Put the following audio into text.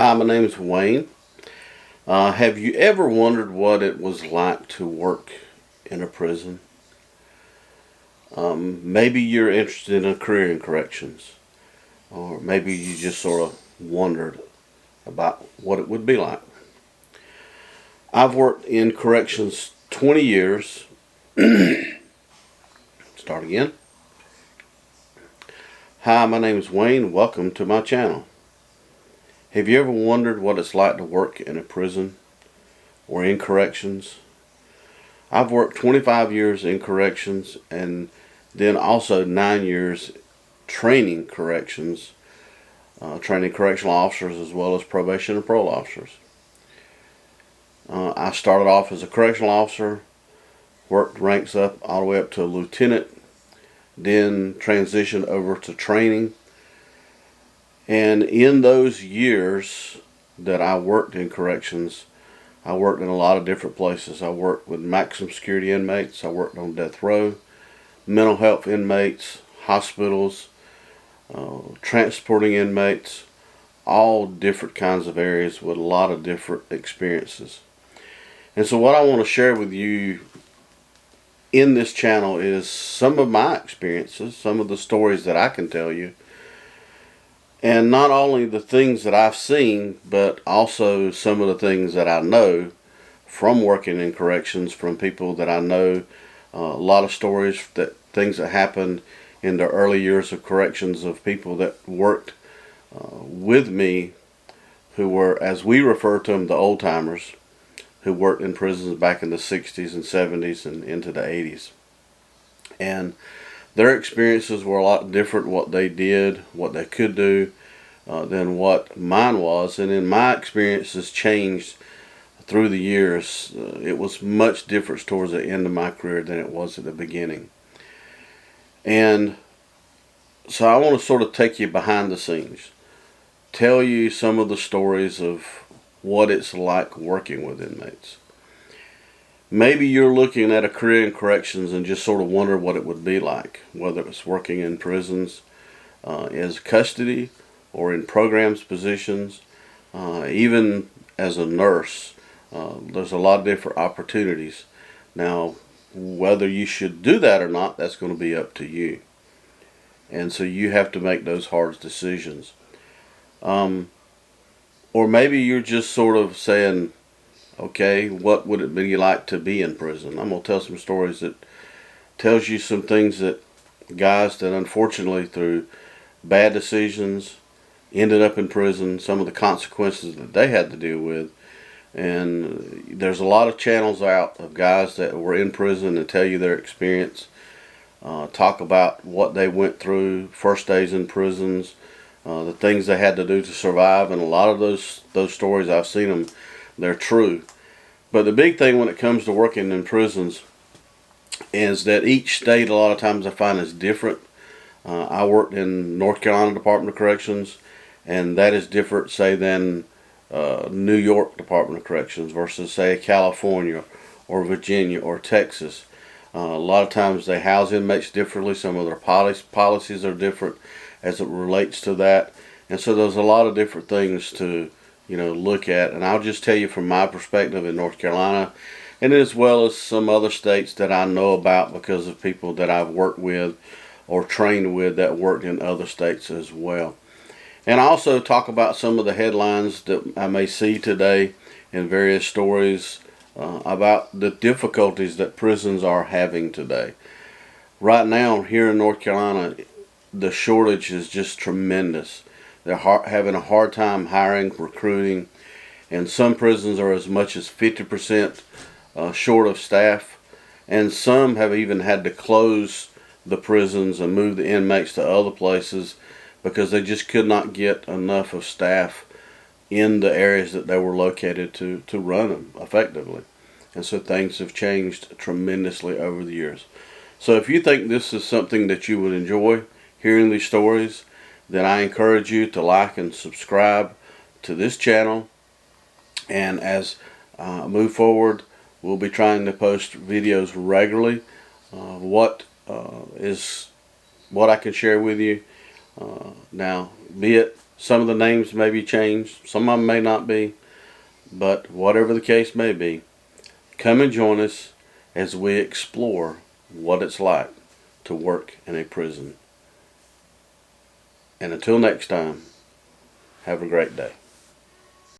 Hi, my name is Wayne. Have you ever wondered what it was like to work in a prison? Maybe you're interested in a career in corrections, or maybe you just sort of wondered about what it would be like. I've worked in corrections 20 years. Start again. Hi, my name is Wayne. Welcome to my channel. Have you ever wondered what it's like to work in a prison or in corrections? I've worked 25 years in corrections and then also 9 years training corrections, training correctional officers as well as probation and parole officers. I started off as a correctional officer, worked ranks up all the way up to a lieutenant, then transitioned over to training. And in those years that I worked in corrections, I worked in a lot of different places. I worked with maximum security inmates. I worked on death row, mental health inmates, hospitals, transporting inmates, all different kinds of areas with a lot of different experiences. And so what I want to share with you in this channel is some of my experiences, some of the stories that I can tell you, and not only the things that I've seen, but also some of the things that I know from working in corrections, from people that I know, a lot of stories, that things that happened in the early years of corrections of people that worked with me, who were, as we refer to them, the old timers, who worked in prisons back in the 60s and 70s and into the 80s. And their experiences were a lot different, what they did, what they could do, than what mine was. And in my experiences changed through the years. It was much different towards the end of my career than it was at the beginning. And so I want to sort of take you behind the scenes, tell you some of the stories of what it's like working with inmates. Maybe you're looking at a career in corrections and just sort of wonder what it would be like, whether it's working in prisons as custody or in programs positions, even as a nurse. There's a lot of different opportunities. Now, whether you should do that or not, that's going to be up to you. And so you have to make those hard decisions. Or maybe you're just sort of saying, okay, what would it be like to be in prison? I'm going to tell some stories that tells you some things that guys that unfortunately through bad decisions ended up in prison, some of the consequences that they had to deal with. And there's a lot of channels out of guys that were in prison and tell you their experience, talk about what they went through, first days in prisons, the things they had to do to survive. And a lot of those stories, I've seen them, they're true. But the big thing when it comes to working in prisons is that each state a lot of times I find is different. I worked in North Carolina Department of Corrections, and that is different, say, than New York Department of Corrections versus, say, California or Virginia or Texas. A lot of times they house inmates differently. Some of their policies are different as it relates to that. And so there's a lot of different things to look at. And I'll just tell you from my perspective in North Carolina, and as well as some other states that I know about because of people that I've worked with or trained with that worked in other states as well. And I also talk about some of the headlines that I may see today in various stories about the difficulties that prisons are having today. Right now here in North Carolina, the shortage is just tremendous. They're having a hard time hiring, recruiting, and some prisons are as much as 50% short of staff, and some have even had to close the prisons and move the inmates to other places because they just could not get enough of staff in the areas that they were located to run them effectively. And so things have changed tremendously over the years. So if you think this is something that you would enjoy, hearing these stories, then I encourage you to like and subscribe to this channel. And as I move forward, we'll be trying to post videos regularly. What I can share with you. Now, be it Some of the names may be changed, some of them may not be, but whatever the case may be, come and join us as we explore what it's like to work in a prison. And until next time, have a great day.